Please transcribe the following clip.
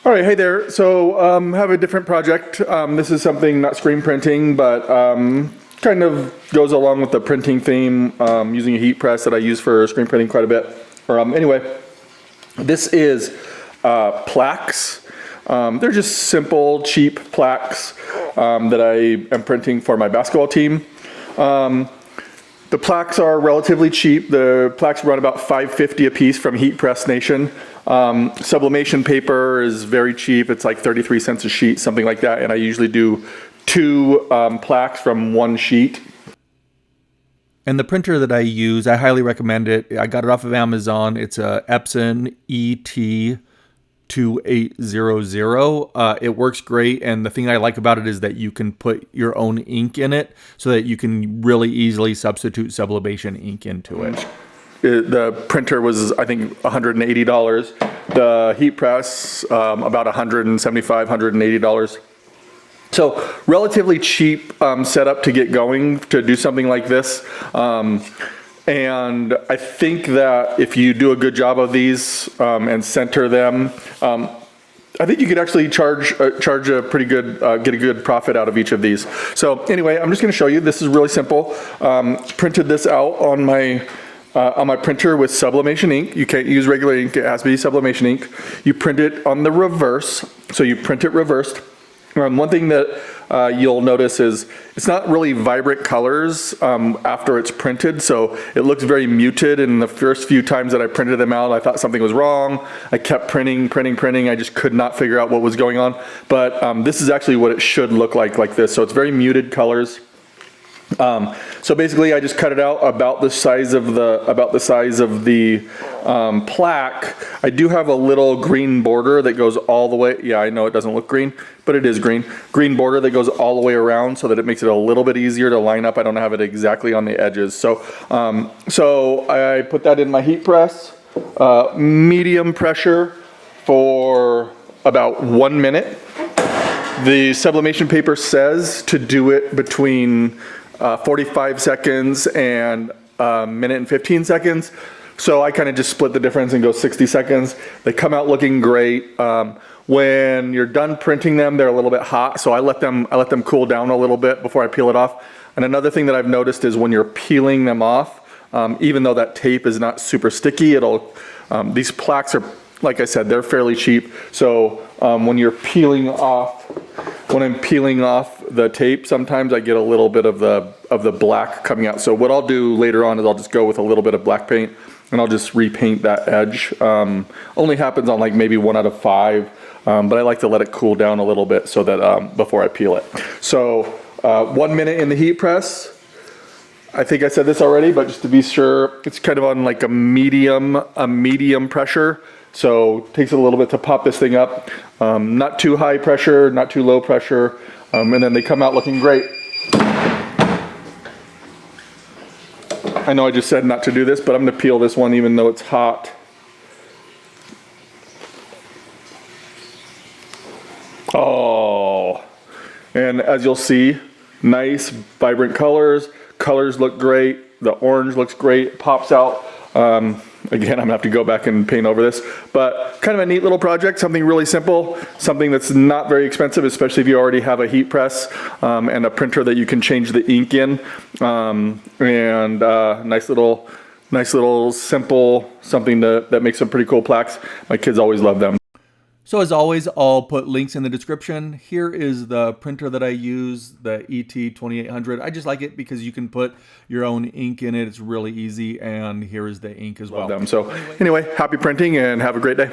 All right, hey there. So have a different project. This is something not screen printing, but kind of goes along with the printing theme, using a heat press that I use for screen printing quite a bit. Anyway, this is plaques. They're just simple, cheap plaques that I am printing for my basketball team. The plaques are relatively cheap. The plaques run about $5.50 a piece from Heat Press Nation. Sublimation paper is very cheap. It's like 33 cents a sheet, something like that. And I usually do 2 plaques from 1 sheet. And the printer that I use, I highly recommend it. I got it off of Amazon. It's a Epson ET2800. It works great, and the thing I like about it is that you can put your own ink in it so that you can really easily substitute sublimation ink into it. The printer was, I think, $180. The heat press, about $175, $180. So relatively cheap setup to get going to do something like this. And I think that if you do a good job of these and center them, I think you could actually charge a pretty good, get a good profit out of each of these. So anyway, I'm just going to show you. This is really simple. Printed this out on my printer with sublimation ink. You can't use regular ink. It has to be sublimation ink. You print it on the reverse. So you print it reversed. One thing that you'll notice is it's not really vibrant colors after it's printed, so it looks very muted. And the first few times that I printed them out, I thought something was wrong. I kept printing. I just could not figure out what was going on. But this is actually what it should look like this. So it's very muted colors. So basically I just cut it out about the size of the plaque. I do have a little green border that goes all the way. Yeah, I know it doesn't look green, but it is green. Green border that goes all the way around so that it makes it a little bit easier to line up. I don't have it exactly on the edges. So I put that in my heat press, medium pressure for about 1 minute. The sublimation paper says to do it between 45 seconds and a minute and 15 seconds. So I kind of just split the difference and go 60 seconds. They come out looking great. When you're done printing them, they're a little bit hot. So I let them cool down a little bit before I peel it off. And another thing that I've noticed is when you're peeling them off, even though that tape is not super sticky, these plaques are, like I said, they're fairly cheap. So when I'm peeling off the tape, sometimes I get a little bit of the black coming out. So what I'll do later on is I'll just go with a little bit of black paint and I'll just repaint that edge. Only happens on like maybe 1 out of 5, but I like to let it cool down a little bit so that before I peel it. So 1 minute in the heat press. I think I said this already, but just to be sure, it's kind of on like a medium pressure. So it takes a little bit to pop this thing up. Not too high pressure, not too low pressure. And then they come out looking great. I know I just said not to do this, but I'm going to peel this one even though it's hot. Oh, and as you'll see, nice vibrant colors. Colors look great. The orange looks great. It pops out. Again, I'm gonna have to go back and paint over this, but kind of a neat little project, something really simple, something that's not very expensive, especially if you already have a heat press and a printer that you can change the ink in, and nice little simple something that makes some pretty cool plaques. My kids always love them. So as always, I'll put links in the description. Here is the printer that I use, the ET2800. I just like it because you can put your own ink in it. It's really easy, and here is the ink as well. So anyway, happy printing and have a great day.